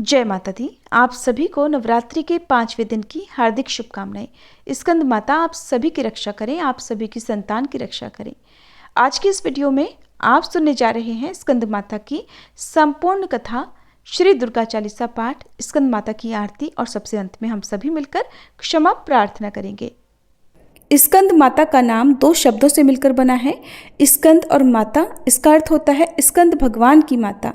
जय माता दी। आप सभी को नवरात्रि के 5वें दिन की हार्दिक शुभकामनाएं। स्कंद माता आप सभी की रक्षा करें, आप सभी की संतान की रक्षा करें। आज की इस वीडियो में आप सुनने जा रहे हैं स्कंद माता की संपूर्ण कथा, श्री दुर्गा चालीसा पाठ, स्कंद माता की आरती और सबसे अंत में हम सभी मिलकर क्षमा प्रार्थना करेंगे। स्कंद माता का नाम दो शब्दों से मिलकर बना है, स्कंद और माता। इसका अर्थ होता है स्कंद भगवान की माता।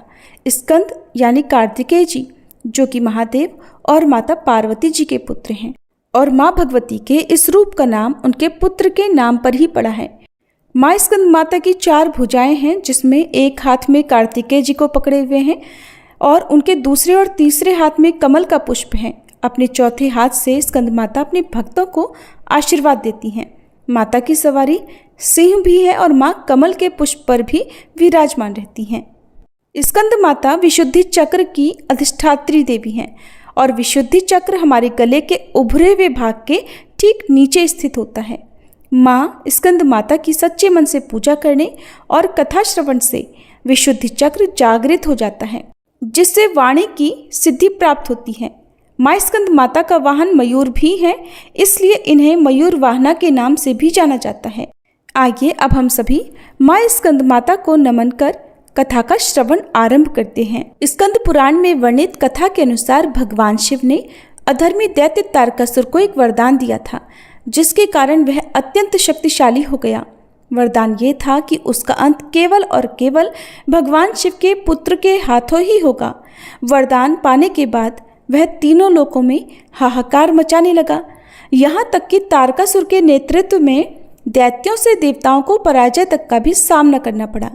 स्कंद यानी कार्तिकेय जी, जो कि महादेव और माता पार्वती जी के पुत्र हैं, और माँ भगवती के इस रूप का नाम उनके पुत्र के नाम पर ही पड़ा है। माँ स्कंद माता की 4 भुजाएं हैं, जिसमें एक हाथ में कार्तिकेय जी को पकड़े हुए हैं और उनके दूसरे और तीसरे हाथ में कमल का पुष्प है। अपने चौथे हाथ से स्कंद माता अपने भक्तों को आशीर्वाद देती हैं। माता की सवारी सिंह भी है और माँ कमल के पुष्प पर भी विराजमान रहती हैं। स्कंद माता विशुद्धि चक्र की अधिष्ठात्री देवी हैं और विशुद्धि चक्र हमारे गले के उभरे हुए भाग के ठीक नीचे स्थित होता है। माँ स्कंद माता की सच्चे मन से पूजा करने और कथा श्रवण से विशुद्धि चक्र जागृत हो जाता है, जिससे वाणी की सिद्धि प्राप्त होती है। माँ स्कंद माता का वाहन मयूर भी है, इसलिए इन्हें मयूर वाहना के नाम से भी जाना जाता है। आइए अब हम सभी माँ स्कंद माता को नमन कर कथा का श्रवण आरंभ करते हैं। स्कंद पुराण में वर्णित कथा के अनुसार भगवान शिव ने अधर्मी दैत्य तारकासुर को एक वरदान दिया था, जिसके कारण वह अत्यंत शक्तिशाली हो गया। वरदान ये था कि उसका अंत केवल और केवल भगवान शिव के पुत्र के हाथों ही होगा। वरदान पाने के बाद वह तीनों लोकों में हाहाकार मचाने लगा, यहाँ तक कि तारकासुर के नेतृत्व में दैत्यों से देवताओं को पराजय तक का भी सामना करना पड़ा।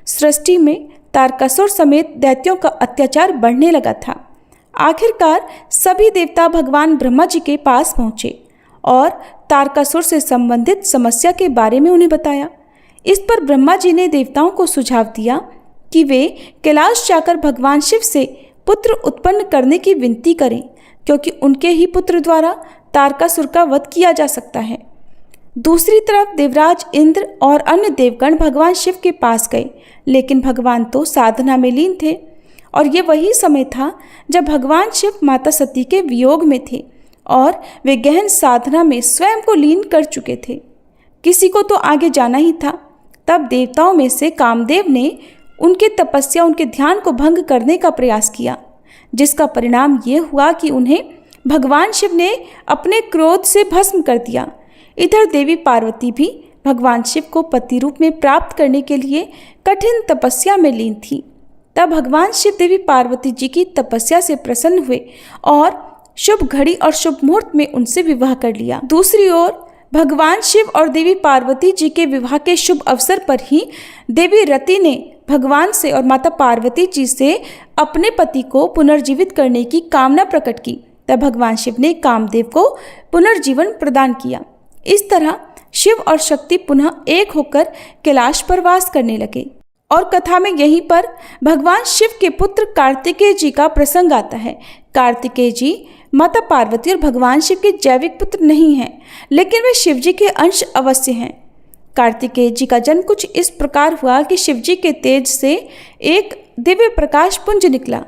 सृष्टि में तारकासुर समेत दैत्यों का अत्याचार बढ़ने लगा था। आखिरकार सभी देवता भगवान ब्रह्मा जी के पास पहुँचे और तारकासुर से संबंधित समस्या के बारे में उन्हें बताया। इस पर ब्रह्मा जी ने देवताओं को सुझाव दिया कि वे कैलाश जाकर भगवान शिव से पुत्र उत्पन्न करने की विनती करें, क्योंकि उनके ही पुत्र द्वारा तारकासुर का वध किया जा सकता है। दूसरी तरफ देवराज इंद्र और अन्य देवगण भगवान शिव के पास गए, लेकिन भगवान तो साधना में लीन थे और ये वही समय था जब भगवान शिव माता सती के वियोग में थे और वे गहन साधना में स्वयं को लीन कर चुके थे। किसी को तो आगे जाना ही था। तब देवताओं में से कामदेव ने उनके तपस्या, उनके ध्यान को भंग करने का प्रयास किया, जिसका परिणाम ये हुआ कि उन्हें भगवान शिव ने अपने क्रोध से भस्म कर दिया। इधर देवी पार्वती भी भगवान शिव को पति रूप में प्राप्त करने के लिए कठिन तपस्या में लीन थी। तब भगवान शिव देवी पार्वती जी की तपस्या से प्रसन्न हुए और शुभ घड़ी और शुभ मुहूर्त में उनसे विवाह कर लिया। दूसरी ओर भगवान शिव और देवी पार्वती जी के विवाह के शुभ अवसर पर ही देवी रति ने भगवान से और माता पार्वती जी से अपने पति को पुनर्जीवित करने की कामना प्रकट की। तब भगवान शिव ने कामदेव को पुनर्जीवन प्रदान किया। इस तरह शिव और शक्ति पुनः एक होकर कैलाश पर वास करने लगे। और कथा में यहीं पर भगवान शिव के पुत्र कार्तिकेय जी का प्रसंग आता है। कार्तिकेय जी माता पार्वती और भगवान शिव के जैविक पुत्र नहीं हैं, लेकिन वे शिव जी के अंश अवश्य हैं। कार्तिकेय जी का जन्म कुछ इस प्रकार हुआ कि शिव जी के तेज से एक दिव्य प्रकाश पुंज निकला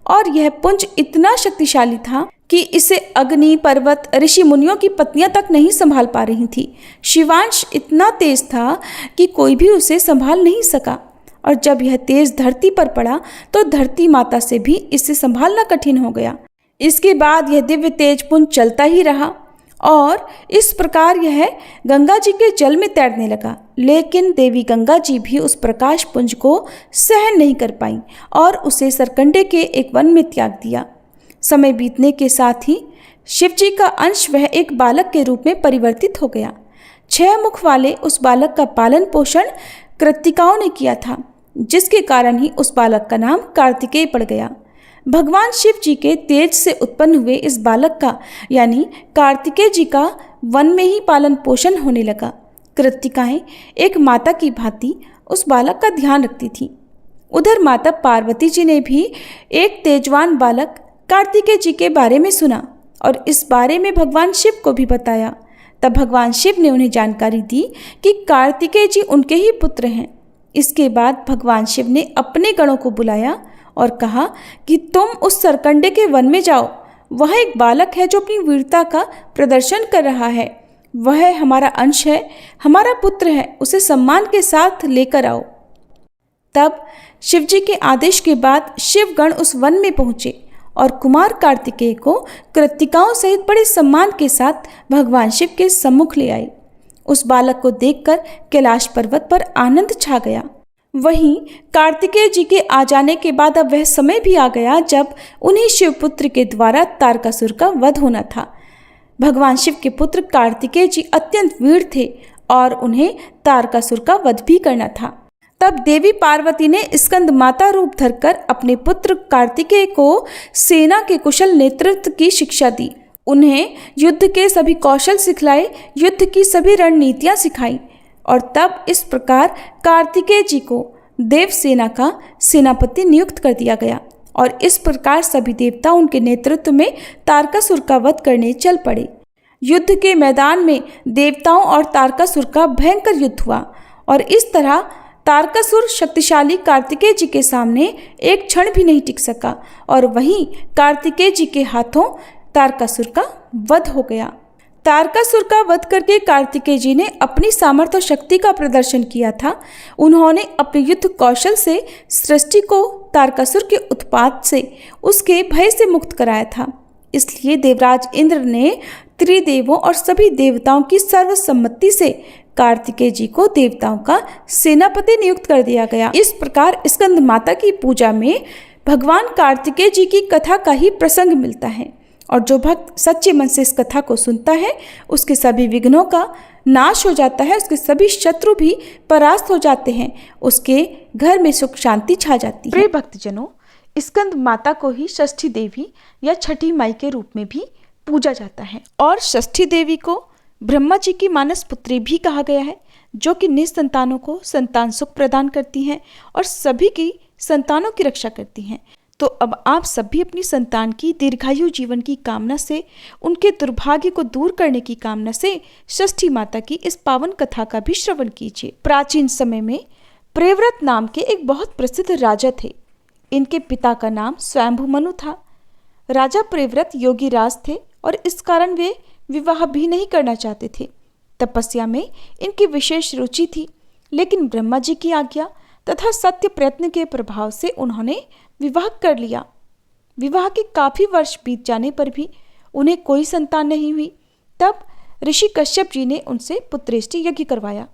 और यह पुंज इतना शक्तिशाली था कि इसे अग्नि, पर्वत, ऋषि मुनियों की पत्नियां तक नहीं संभाल पा रही थी। शिवांश इतना तेज था कि कोई भी उसे संभाल नहीं सका, और जब यह तेज धरती पर पड़ा तो धरती माता से भी इसे संभालना कठिन हो गया। इसके बाद यह दिव्य तेज पुंज चलता ही रहा और इस प्रकार यह गंगा जी के जल में तैरने लगा। लेकिन देवी गंगा जी भी उस प्रकाश पुंज को सहन नहीं कर पाई और उसे सरकंडे के एक वन में त्याग दिया। समय बीतने के साथ ही शिव जी का अंश वह एक बालक के रूप में परिवर्तित हो गया। 6 मुख वाले उस बालक का पालन पोषण कृत्तिकाओं ने किया था, जिसके कारण ही उस बालक का नाम कार्तिकेय पड़ गया। भगवान शिव जी के तेज से उत्पन्न हुए इस बालक का यानी कार्तिकेय जी का वन में ही पालन पोषण होने लगा। कृत्तिकाएं एक माता की भांति उस बालक का ध्यान रखती थीं। उधर माता पार्वती जी ने भी एक तेजवान बालक कार्तिकेय जी के बारे में सुना और इस बारे में भगवान शिव को भी बताया। तब भगवान शिव ने उन्हें जानकारी दी कि कार्तिकेय जी उनके ही पुत्र हैं। इसके बाद भगवान शिव ने अपने गणों को बुलाया और कहा कि तुम उस सरकंडे के वन में जाओ। वह एक बालक है जो अपनी वीरता का प्रदर्शन कर रहा है। वह हमारा अंश है, हमारा पुत्र है, उसे सम्मान के साथ लेकर आओ। तब शिवजी के आदेश के बाद शिवगण उस वन में पहुंचे और कुमार कार्तिकेय को कृतिकाओं सहित बड़े सम्मान के साथ भगवान शिव के सम्मुख ले आए। उस बालक को देखकर कैलाश पर्वत पर आनंद छा गया। वहीं कार्तिकेय जी के आ जाने के बाद अब वह समय भी आ गया जब उन्हीं शिवपुत्र के द्वारा तारकासुर का वध होना था। भगवान शिव के पुत्र कार्तिकेय जी अत्यंत वीर थे और उन्हें तारकासुर का वध भी करना था। तब देवी पार्वती ने स्कंद माता रूप धरकर अपने पुत्र कार्तिकेय को सेना के कुशल नेतृत्व की शिक्षा दी। उन्हें युद्ध के सभी कौशल सिखलाए, युद्ध की सभी रणनीतियां सिखाई और तब इस प्रकार कार्तिकेय जी को देवसेना का सेनापति नियुक्त कर दिया गया और इस प्रकार सभी देवता उनके नेतृत्व में तारकासुर का वध करने चल पड़े। युद्ध के मैदान में देवताओं और तारकासुर का भयंकर युद्ध हुआ और इस तरह तारकासुर शक्तिशाली कार्तिकेय जी के सामने एक क्षण भी नहीं टिक सका और वहीं कार्तिकेय जी के हाथों तारकासुर का वध हो गया। तारकासुर का वध करके कार्तिकेय जी ने अपनी सामर्थ्य और शक्ति का प्रदर्शन किया था। उन्होंने अपने युद्ध कौशल से सृष्टि को तारकासुर के उत्पात से, उसके भय से मुक्त कराया था। इसलिए देवराज इंद्र ने त्रिदेवों और सभी देवताओं की सर्वसम्मति से कार्तिकेय जी को देवताओं का सेनापति नियुक्त कर दिया गया। इस प्रकार स्कंद माता की पूजा में भगवान कार्तिकेय जी की कथा का ही प्रसंग मिलता है और जो भक्त सच्चे मन से इस कथा को सुनता है उसके सभी विघ्नों का नाश हो जाता है, उसके सभी शत्रु भी परास्त हो जाते हैं, उसके घर में सुख शांति छा जाती है। प्रिय भक्तजनों, स्कंद माता को ही षष्ठी देवी या छठी माई के रूप में भी पूजा जाता है और षष्ठी देवी को ब्रह्मा जी की मानस पुत्री भी कहा गया है, जो कि निसंतानों को संतान सुख प्रदान करती हैं और सभी की संतानों की रक्षा करती हैं। तो अब आप सभी अपनी संतान की दीर्घायु जीवन की कामना से, उनके दुर्भाग्य को दूर करने की कामना से षष्ठी माता की इस पावन कथा का भी श्रवण कीजिए। प्राचीन समय में प्रियव्रत नाम के एक बहुत प्रसिद्ध राजा थे। इनके पिता का नाम स्वयंभू मनु था। राजा प्रियव्रत योगी राज थे और इस कारण वे विवाह भी नहीं करना चाहते थे। तपस्या में इनकी विशेष रुचि थी, लेकिन ब्रह्मा जी की आज्ञा तथा सत्य प्रयत्न के प्रभाव से उन्होंने विवाह कर लिया। विवाह के काफी वर्ष बीत जाने पर भी उन्हें कोई संतान नहीं हुई। तब ऋषि कश्यप जी ने उनसे पुत्रेष्टि यज्ञ करवाया।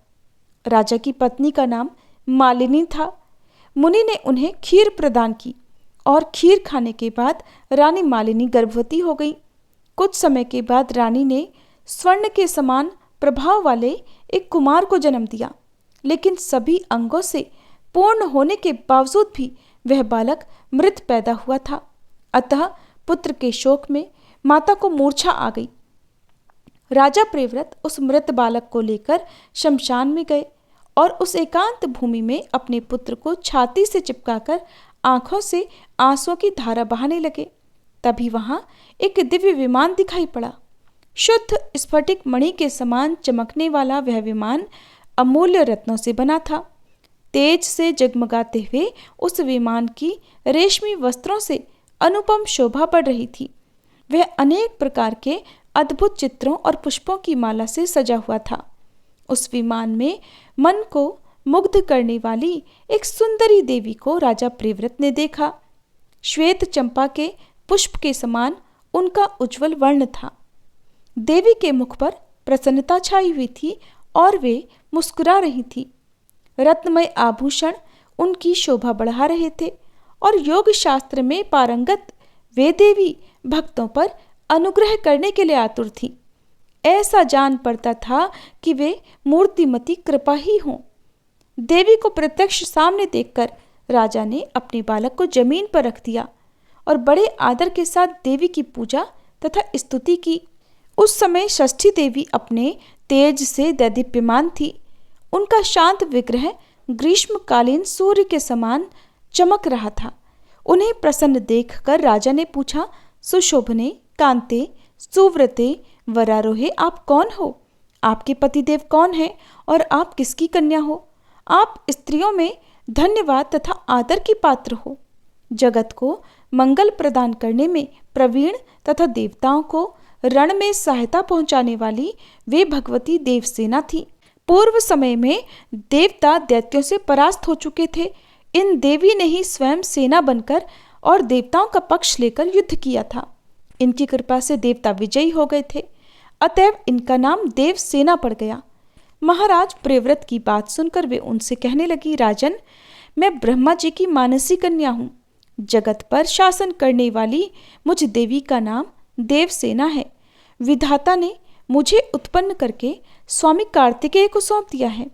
राजा की पत्नी का नाम मालिनी था। मुनि ने उन्हें खीर प्रदान की और खीर खाने के बाद रानी मालिनी गर्भवती हो गई। कुछ समय के बाद रानी ने स्वर्ण के समान प्रभाव वाले एक कुमार को जन्म दिया, लेकिन सभी अंगों से पूर्ण होने के बावजूद भी वह बालक मृत पैदा हुआ था। अतः पुत्र के शोक में माता को मूर्छा आ गई। राजा प्रियव्रत उस मृत बालक को लेकर शमशान में गए और उस एकांत भूमि में अपने पुत्र को छाती से चिपकाकर आंखों से आंसुओं की धारा बहाने लगे। तभी वहां एक दिव्य विमान दिखाई पड़ा। शुद्ध स्फटिक मणि के समान चमकने वाला वह विमान अमूल्य रत्नों से बना था। तेज से जगमगाते हुए उस विमान की रेशमी वस्त्रों से अनुपम शोभा बढ़ रही थी। वह अनेक प्रकार के अद्भुत चित्रों और पुष्पों की माला से सजा हुआ था। उस विमान में मन को मुग्ध करने वाली एक सुंदरी देवी को राजा प्रियव्रत ने देखा। श्वेत चंपा के पुष्प के समान उनका उज्जवल वर्ण था। देवी के मुख पर प्रसन्नता छाई हुई थी और वे मुस्कुरा रही थी। रत्नमय आभूषण उनकी शोभा बढ़ा रहे थे और योग शास्त्र में पारंगत वे देवी भक्तों पर अनुग्रह करने के लिए आतुर थी। ऐसा जान पड़ता था कि वे मूर्तिमती कृपा ही हों। देवी को प्रत्यक्ष सामने देखकर राजा ने अपने बालक को जमीन पर रख दिया और बड़े आदर के साथ देवी की पूजा तथा स्तुति की। उस समय षष्ठी देवी अपने तेज से दैदीप्यमान थी। उनका शांत विग्रह ग्रीष्मकालीन सूर्य के समान चमक रहा था। उन्हें प्रसन्न देखकर राजा ने पूछा, सुशोभने, कांते, सुव्रते, वरारोहे, आप कौन हो? आपके पतिदेव कौन हैं और आप किसकी कन्या हो? आप स्त्रियों में धन्यवाद तथा आदर की पात्र हो। जगत को मंगल प्रदान करने में प्रवीण तथा देवताओं को रण में सहायता पहुंचाने वाली वे भगवती देवसेना थी। पूर्व समय में देवता दैत्यों से परास्त हो चुके थे। इन देवी ने ही स्वयं सेना बनकर और देवताओं का पक्ष लेकर युद्ध किया था। इनकी कृपा से देवता विजयी हो गए थे, अतएव इनका नाम देवसेना पड़ गया। महाराज प्रियव्रत की बात सुनकर वे उनसे कहने लगी, राजन, मैं ब्रह्मा जी की मानसी कन्या हूँ। जगत पर शासन करने वाली मुझ देवी का नाम देवसेना है। विधाता ने मुझे उत्पन्न करके स्वामी कार्तिकेय को सौंप दिया है।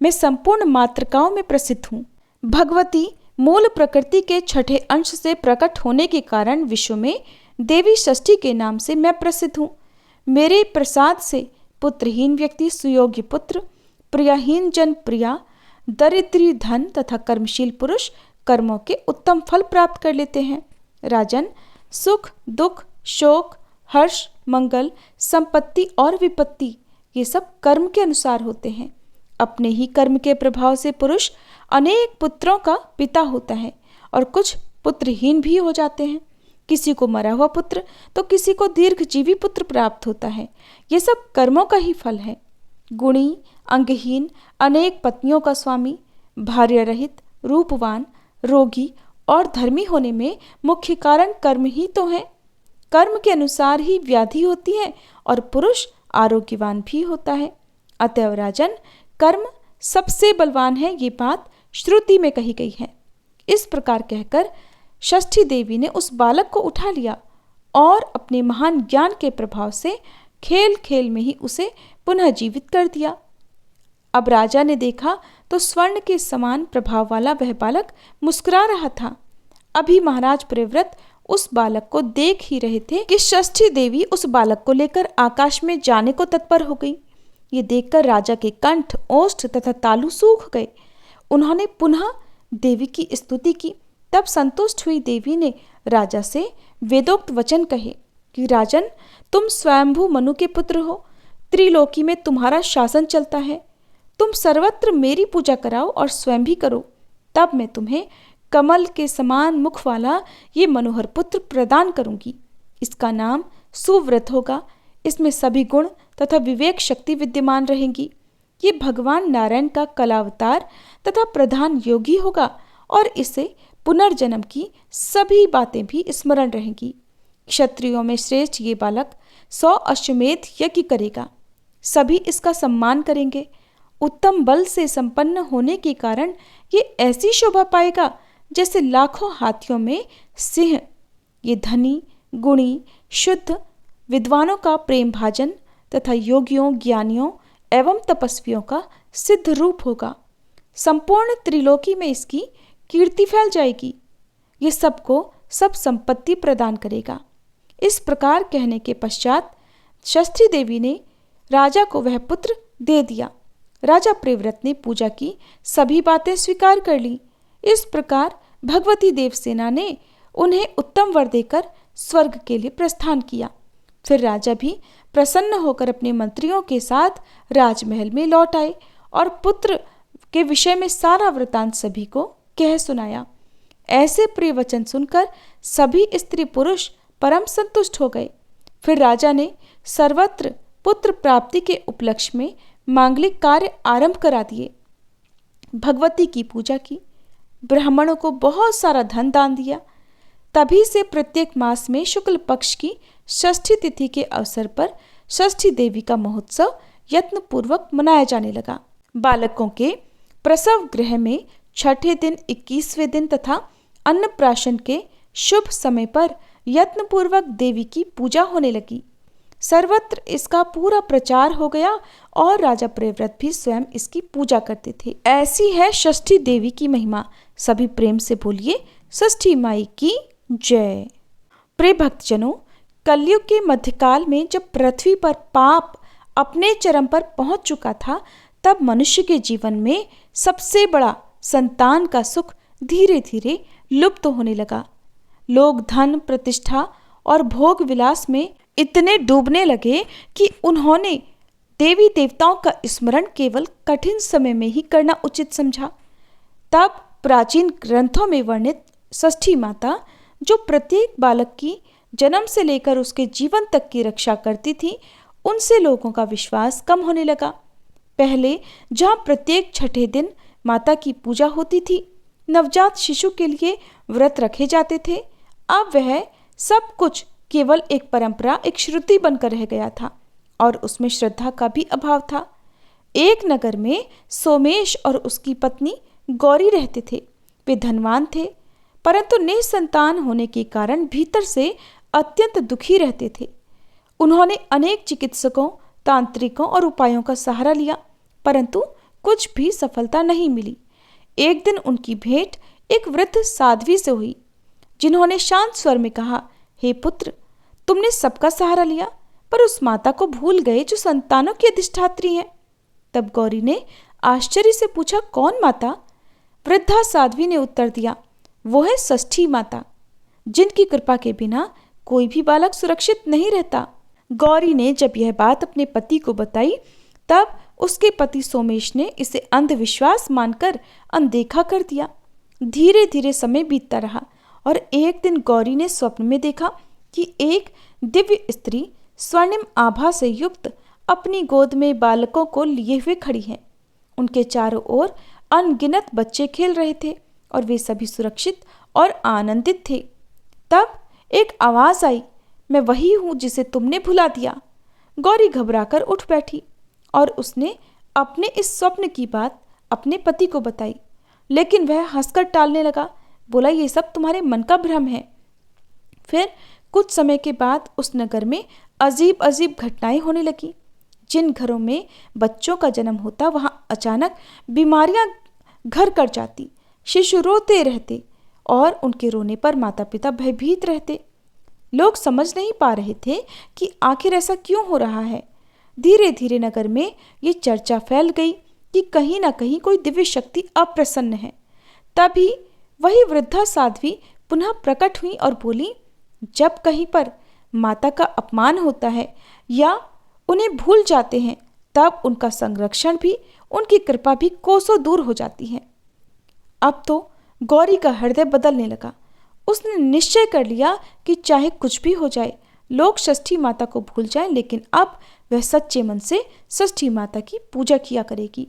मैं संपूर्ण मातृकाओं में प्रसिद्ध हूँ। भगवती मूल प्रकृति के छठे अंश से प्रकट होने के कारण विश्व में देवी षष्ठी के नाम से मैं प्रसिद्ध हूँ। मेरे प्रसाद से पुत्रहीन व्यक्ति सुयोग्य पुत्र, प्रियाहीन जन प्रिया, दरिद्री धन तथा कर्मशील पुरुष कर्मों के उत्तम फल प्राप्त कर लेते हैं। राजन, सुख, दुख, शोक, हर्ष, मंगल, संपत्ति और विपत्ति ये सब कर्म के अनुसार होते हैं। अपने ही कर्म के प्रभाव से पुरुष अनेक पुत्रों का पिता होता है और कुछ पुत्रहीन भी हो जाते हैं। किसी को मरा हुआ पुत्र तो किसी को दीर्घजीवी पुत्र प्राप्त होता है। ये सब कर्मों का ही फल है। गुणी, अंगहीन, अनेक पत्नियों का स्वामी, भार्य रहित, रूपवान, रोगी और धर्मी होने में मुख्य कारण कर्म ही तो है। कर्म के अनुसार ही व्याधि होती है और पुरुष आरोग्यवान भी होता है। अतएव राजन, कर्म सबसे बलवान है, ये बात श्रुति में कही गई है। इस प्रकार कहकर षष्ठी देवी ने उस बालक को उठा लिया और अपने महान ज्ञान के प्रभाव से खेल खेल में ही उसे पुनः जीवित कर दिया। अब राजा ने देखा तो स्वर्ण के समान प्रभाव वाला वह बालक मुस्कुरा रहा था। अभी महाराज प्रियव्रत उस बालक को देख ही रहे थे कि षष्ठी देवी उस बालक को लेकर आकाश में जाने को तत्पर हो गई। ये देखकर राजा के कंठ, ओष्ठ तथा तालु सूख गए। उन्होंने पुनः देवी की स्तुति की। तब संतुष्ट हुई देवी ने राजा से वेदोक्त वचन कहे कि राजन, तुम स्वयंभू मनु के पुत्र हो। त्रिलोकी में तुम्हारा शासन चलता है। तुम सर्वत्र मेरी पूजा कराओ और स्वयं भी करो, तब मैं तुम्हें कमल के समान मुख वाला ये मनोहर पुत्र प्रदान करूंगी। इसका नाम सुव्रत होगा। इसमें सभी गुण तथा विवेक शक्ति विद्यमान रहेंगी। ये भगवान नारायण का कलावतार तथा प्रधान योगी होगा और इसे पुनर्जन्म की सभी बातें भी स्मरण रहेंगी। क्षत्रियों में श्रेष्ठ ये बालक 100 अश्वमेध यज्ञ करेगा। सभी इसका सम्मान करेंगे। उत्तम बल से संपन्न होने के कारण ये ऐसी शोभा पाएगा जैसे लाखों हाथियों में सिंह। ये धनी, गुणी, शुद्ध, विद्वानों का प्रेम भाजन तथा योगियों, ज्ञानियों एवं तपस्वियों का सिद्ध रूप होगा। संपूर्ण त्रिलोकी में इसकी कीर्ति फैल जाएगी। ये सबको सब संपत्ति प्रदान करेगा। इस प्रकार कहने के पश्चात षष्ठी देवी ने राजा को वह पुत्र दे दिया। राजा प्रियव्रत ने पूजा की सभी बातें स्वीकार कर ली। इस प्रकार भगवती देवसेना ने उन्हें उत्तम वर देकर स्वर्ग के लिए प्रस्थान किया। फिर राजा भी प्रसन्न होकर अपने मंत्रियों के साथ राजमहल में लौट आए और पुत्र के विषय में सारा वृतांत सभी को कह सुनाया। ऐसे प्रिय वचन सुनकर सभी स्त्री पुरुष परम संतुष्ट हो गए। फिर राजा ने सर्वत्र पुत्र प्राप्ति के उपलक्ष्य में मांगलिक कार्य आरंभ करा दिए। भगवती की पूजा की, ब्राह्मणों को बहुत सारा धन दान दिया। तभी से प्रत्येक मास में शुक्ल पक्ष की षष्ठी तिथि के अवसर पर षष्ठी देवी का महोत्सव यत्न पूर्वक मनाया जाने लगा। बालकों के प्रसव गृह में छठे दिन, 21वें दिन तथा अन्नप्राशन के शुभ समय पर यत्न पूर्वक देवी की पूजा होने लगी। सर्वत्र इसका पूरा प्रचार हो गया और राजा प्रियव्रत भी स्वयं इसकी पूजा करते थे। ऐसी है षष्ठी देवी की महिमा। सभी प्रेम से बोलिए, षष्ठी माई की जय। प्रिय भक्तजनों, कलयुग के मध्यकाल में जब पृथ्वी पर पाप अपने चरम पर पहुंच चुका था, तब मनुष्य के जीवन में सबसे बड़ा संतान का सुख धीरे धीरे लुप्त होने लगा। लोग धन, प्रतिष्ठा और भोग विलास में इतने डूबने लगे कि उन्होंने देवी देवताओं का स्मरण केवल कठिन समय में ही करना उचित समझा। तब प्राचीन ग्रंथों में वर्णित षष्ठी माता जो प्रत्येक बालक की जन्म से लेकर उसके जीवन तक की रक्षा करती थी, उनसे लोगों का विश्वास कम होने लगा। पहले जहाँ प्रत्येक छठे दिन माता की पूजा होती थी, नवजात शिशु के लिए व्रत रखे जाते थे, अब वह सब कुछ केवल एक परंपरा, एक श्रुति बनकर रह गया था और उसमें श्रद्धा का भी अभाव था। एक नगर में सोमेश और उसकी पत्नी गौरी रहते थे। वे धनवान थे, परंतु निसंतान होने के कारण भीतर से अत्यंत दुखी रहते थे। उन्होंने अनेक चिकित्सकों, तांत्रिकों और उपायों का सहारा लिया, परंतु कुछ भी सफलता नहीं मिली। एक दिन उनकी भेंट एक वृद्ध साध्वी से हुई, जिन्होंने शांत स्वर में कहा, हे पुत्र, तुमने सबका सहारा लिया, पर उस माता को भूल गए जो संतानों की अधिष्ठात्री है। तब गौरी ने आश्चर्य से पूछा, कौन माता? वृद्धा साध्वी ने उत्तर दिया, वो है षष्ठी माता, जिनकी कृपा के बिना कोई भी बालक सुरक्षित नहीं रहता। गौरी ने जब यह बात अपने पति को बताई, तब उसके पति सोमेश ने इसे अंधविश्वास मानकर अनदेखा कर दिया। धीरे धीरे समय बीतता रहा और एक दिन गौरी ने स्वप्न में देखा कि एक दिव्य स्त्री स्वर्णिम आभा से युक्त अपनी गोद में बालकों को लिए हुए खड़ी है। उनके चारों ओर अनगिनत बच्चे खेल रहे थे और वे सभी सुरक्षित और आनंदित थे। तब एक आवाज आई, मैं वही हूं जिसे तुमने भुला दिया। गौरी घबराकर उठ बैठी और उसने अपने इस स्वप्न की बात अपने पति को बताई, लेकिन वह हंसकर टालने लगा, बोला, ये सब तुम्हारे मन का भ्रम है। फिर कुछ समय के बाद उस नगर में अजीब अजीब घटनाएं होने लगी। जिन घरों में बच्चों का जन्म होता, वहां अचानक बीमारियां घर कर जाती, शिशु रोते रहते और उनके रोने पर माता पिता भयभीत रहते। लोग समझ नहीं पा रहे थे कि आखिर ऐसा क्यों हो रहा है। धीरे धीरे नगर में ये चर्चा फैल गई कि कहीं ना कहीं कोई दिव्य शक्ति अप्रसन्न है। तभी वही वृद्धा साध्वी पुनः प्रकट हुई और बोली, जब कहीं पर माता का अपमान होता है या उन्हें भूल जाते हैं, तब उनका संरक्षण भी, उनकी कृपा भी कोसों दूर हो जाती है। अब तो गौरी का हृदय बदलने लगा। उसने निश्चय कर लिया कि चाहे कुछ भी हो जाए, लोग षष्ठी माता को भूल जाएं, लेकिन अब वह सच्चे मन से षष्ठी माता की पूजा किया करेगी।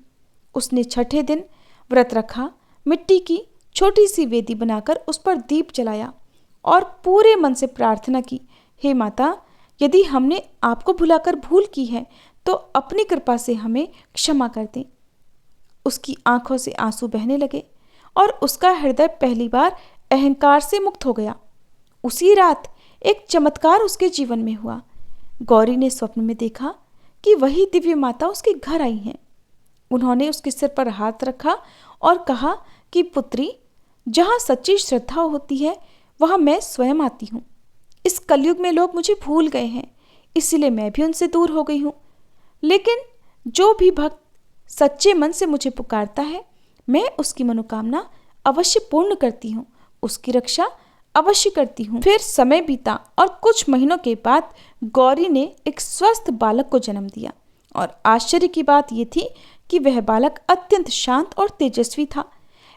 उसने छठे दिन व्रत रखा, मिट्टी की छोटी सी वेदी बनाकर उस पर दीप जलाया और पूरे मन से प्रार्थना की, हे माता, यदि हमने आपको भुलाकर भूल की है तो अपनी कृपा से हमें क्षमा कर दें। उसकी आंखों से आंसू बहने लगे और उसका हृदय पहली बार अहंकार से मुक्त हो गया। उसी रात एक चमत्कार उसके जीवन में हुआ। गौरी ने स्वप्न में देखा कि वही दिव्य माता उसके घर आई हैं। उन्होंने उसके सिर पर हाथ रखा और कहा कि पुत्री, जहाँ सच्ची श्रद्धा होती है वहाँ मैं स्वयं आती हूँ। इस कलयुग में लोग मुझे भूल गए हैं, इसीलिए मैं भी उनसे दूर हो गई हूँ। लेकिन जो भी भक्त सच्चे मन से मुझे पुकारता है, मैं उसकी मनोकामना अवश्य पूर्ण करती हूँ, उसकी रक्षा अवश्य करती हूँ। फिर समय बीता और कुछ महीनों के बाद गौरी ने एक स्वस्थ बालक को जन्म दिया और आश्चर्य की बात यह थी कि वह बालक अत्यंत शांत और तेजस्वी था।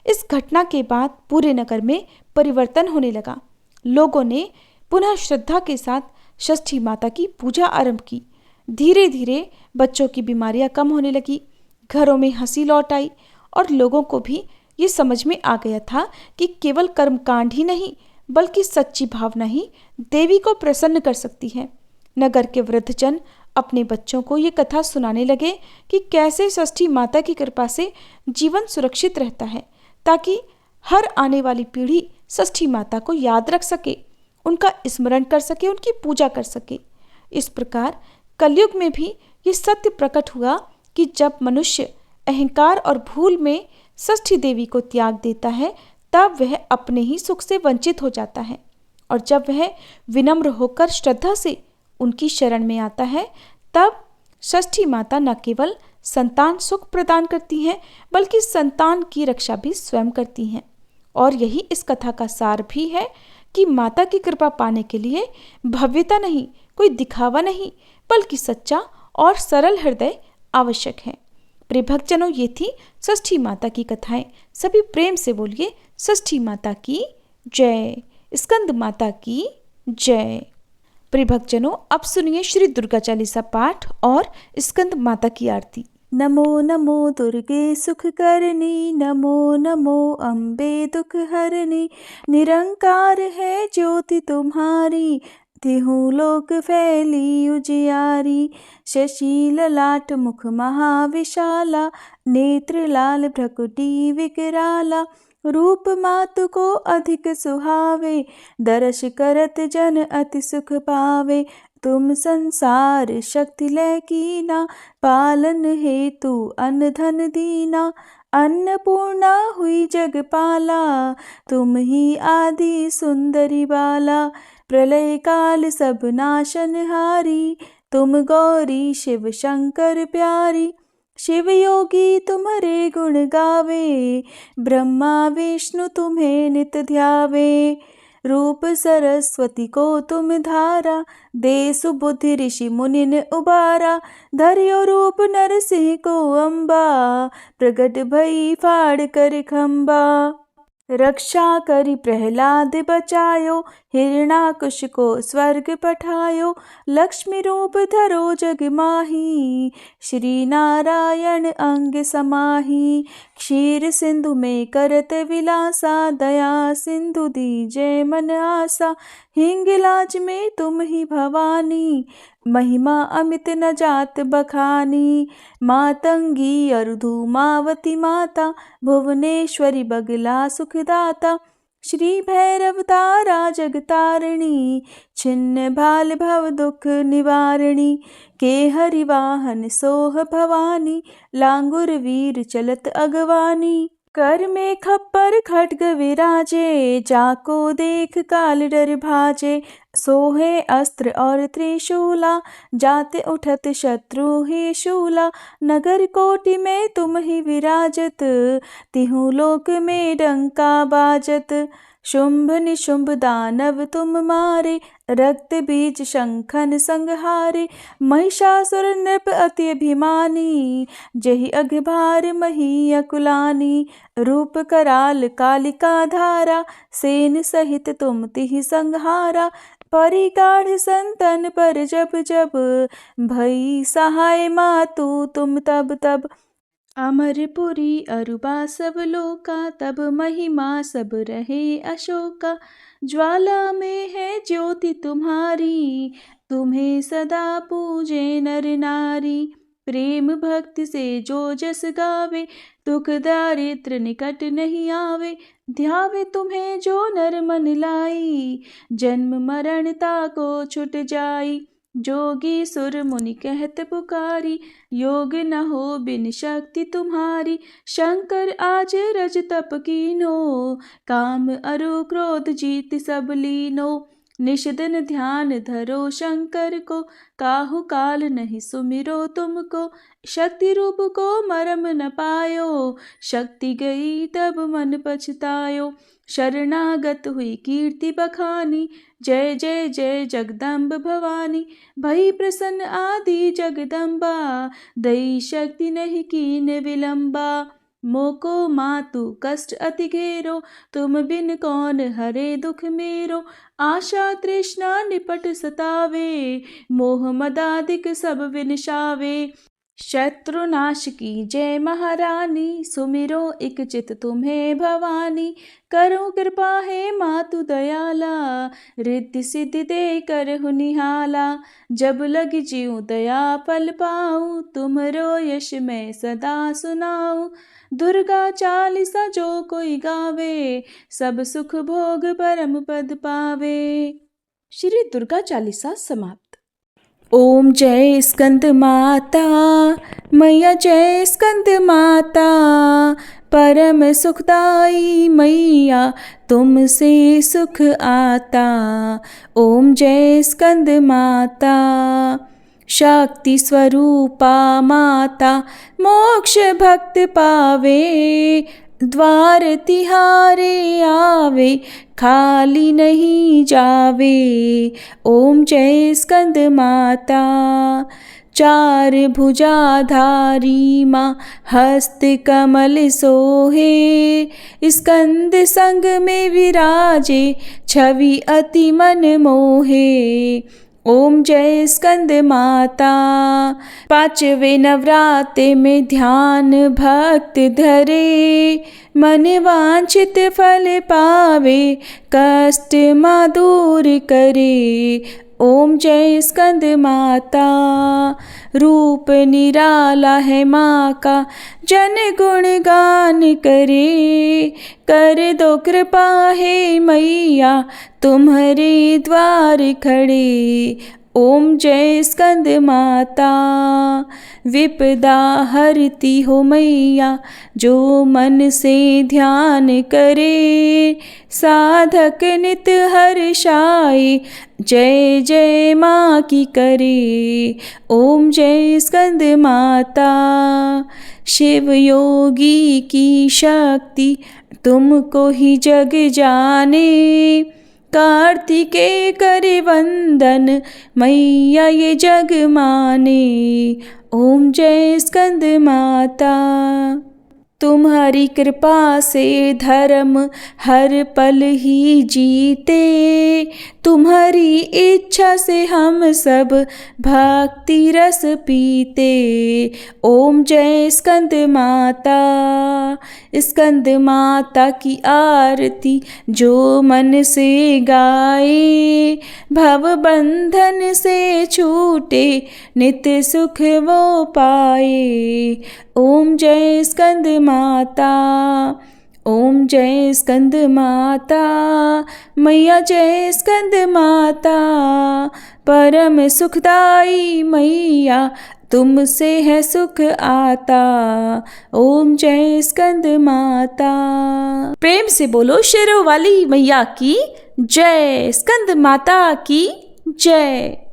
इस घटना के बाद पूरे नगर में परिवर्तन होने लगा। लोगों ने पुनः श्रद्धा के साथ षष्ठी माता की पूजा आरंभ की। धीरे धीरे बच्चों की बीमारियां कम होने लगी, घरों में हंसी लौट आई और लोगों को भी ये समझ में आ गया था कि केवल कर्मकांड ही नहीं, बल्कि सच्ची भावना ही देवी को प्रसन्न कर सकती है। नगर के वृद्धजन अपने बच्चों को ये कथा सुनाने लगे कि कैसे षष्ठी माता की कृपा से जीवन सुरक्षित रहता है, ताकि हर आने वाली पीढ़ी षष्ठी माता को याद रख सके, उनका स्मरण कर सके, उनकी पूजा कर सके। इस प्रकार कलयुग में भी ये सत्य प्रकट हुआ कि जब मनुष्य अहंकार और भूल में षष्ठी देवी को त्याग देता है, तब वह अपने ही सुख से वंचित हो जाता है, और जब वह विनम्र होकर श्रद्धा से उनकी शरण में आता है, तब षष्ठी माता न केवल संतान सुख प्रदान करती हैं, बल्कि संतान की रक्षा भी स्वयं करती हैं। और यही इस कथा का सार भी है कि माता की कृपा पाने के लिए भव्यता नहीं, कोई दिखावा नहीं, बल्कि सच्चा और सरल हृदय आवश्यक है। प्रिय भक्तजनों, ये थी षष्ठी माता की कथाएं। सभी प्रेम से बोलिए षष्ठी माता की जय। स्कंद माता की जय। प्रिय भक्तजनों, अब सुनिए श्री दुर्गा चालीसा पाठ और स्कंद माता की आरती। नमो नमो दुर्गे सुख करनी, नमो नमो अम्बे दुख हरनी। निरंकार है ज्योति तुम्हारी, तिहु लोक फैली उजियारी। शशि ललाट मुख महाविशाला, नेत्र लाल भ्रकुटी विकराला। रूप मातु को अधिक सुहावे, दर्श करत जन अति सुख पावे। तुम संसार शक्ति लय कीना, पालन हेतु अन्न धन दीना। अन्नपूर्णा हुई जगपाला, तुम ही आदि सुंदरी बाला। प्रलय काल सब नाशनहारी, तुम गौरी शिव शंकर प्यारी। शिव योगी तुम्हारे गुण गावे, ब्रह्मा विष्णु तुम्हें नित ध्यावे। रूप सरस्वती को तुम धारा, दे सुबुद्धि ऋषि मुनिन उबारा। धर्यो रूप नरसिंह को अम्बा, प्रगट भई फाड़ कर खम्बा। रक्षा करी प्रहलाद बचायो, हिरणाकुश को स्वर्ग पठायो। लक्ष्मी रूप धरो जग माही, श्री नारायण अंग समाही। क्षीर सिंधु में करत विलासा, दया सिंधु दीजे मन आसा। हिंगलाज में तुम ही भवानी, महिमा अमित न जात बखानी। मातंगी अरुधु मावती माता, भुवनेश्वरी बगला सुखदाता। श्री भैरव तारा जगतारिणी, छिन्न भाल भव दुख निवारिणी। के हरि वाहन सोह भवानी, लांगुर वीर चलत अगवानी। कर में खप्पर खड्ग विराजे, जाको देख काल डर भाजे। सोहे अस्त्र और त्रिशूला, जाते उठत शत्रु ही शूला। नगर कोटि में तुम ही विराजत, तिहु लोक में डंका बाजत। शुंभ निशुंभ दानव तुम मारे, रक्त बीज शंखन संहारे। महिषासुर नृप अति अभिमानी, जहि अघभार मही अकुलानी। रूप कराल कालिका धारा, सेन सहित तुम तिहि संहारा। परिगाढ़ संतन पर जब जब, भई सहाय मातु तुम तब तब। अमरपुरी अरुबा सब लोका, तब महिमा सब रहे अशोका। ज्वाला में है ज्योति तुम्हारी, तुम्हें सदा पूजे नर नारी। प्रेम भक्ति से जो जस गावे, दुख दारिद्र निकट नहीं आवे। ध्यावे तुम्हें जो नर मन लाई, जन्म मरण ताको छुट जाई। जोगी सुर मुनि कहत पुकारी, योग न हो बिन शक्ति तुम्हारी। शंकर आज रज तप कीनो, काम अरु क्रोध जीत सब लीनो। निषदन ध्यान धरो शंकर को, काहु काल नहीं सुमिरो तुमको। शक्ति रूप को मरम न पायो, शक्ति गई तब मन पछतायो। शरणागत हुई कीर्ति बखानी, जय जय जय जगदम्ब भवानी। भई प्रसन्न आदि जगदम्बा, दई शक्ति नहीं कीन विलंबा। मोको मातु कष्ट अति घेरो, तुम बिन कौन हरे दुख मेरो। आशा तृष्णा निपट सतावे, मोह मदादिक सब विनशावे। शत्रुनाश की जय महारानी, सुमिरो इक चित तुम्हें भवानी। करो कृपा है मातु दयाला, रिद्धि सिद्धि दे करहु निहाला। जब लग जीऊँ दया फल पाऊँ, तुमरो यश मैं सदा सुनाऊँ। दुर्गा चालीसा जो कोई गावे, सब सुख भोग परम पद पावे। श्री दुर्गा चालीसा समाप्त। ओम जय स्कंद माता, मैया जय स्कंद माता। परम सुखदाई मैया, तुमसे सुख आता। ओम जय स्कंद माता। शक्ति स्वरूपा माता, मोक्ष भक्त पावे। द्वार तिहारे आवे, खाली नहीं जावे। ओम जय स्कंद माता। चार भुजाधारी माँ हस्त कमल सोहे, स्कंद संग में विराजे छवि अति मन मोहे। ओम जय स्कंद माता। पांचवे नवरात्रे में ध्यान भक्त धरे, मन वांछित फल पावे कष्ट माँ दूर करे। ओम जय स्कंद माता। रूप निराला है माँ का जन गुण गान करे, कर दो कृपा हे मैया तुम्हारे द्वार खड़े। ओम जय स्कंद माता। विपदा हरती हो मैया जो मन से ध्यान करे, साधक नित हर्षाए जय जय माँ की करे। ओम जय स्कंद माता। शिव योगी की शक्ति तुमको ही जग जाने, कार्तिकेय करे वंदन मैया ये जग माने। ओम जय स्कंद माता। तुम्हारी कृपा से धर्म हर पल ही जीते, तुम्हारी इच्छा से हम सब भक्ति रस पीते। ओम जय स्कंद माता। स्कंद माता की आरती जो मन से गाए, भव बंधन से छूटे नित्य सुख वो पाए। ओम जय स्कंद माता। ओम जय स्कंद माता। मैया जय स्कंद माता। परम सुखदाई मैया तुमसे है सुख आता। ओम जय स्कंद माता। प्रेम से बोलो शेरों वाली मैया की जय, स्कंद माता की जय।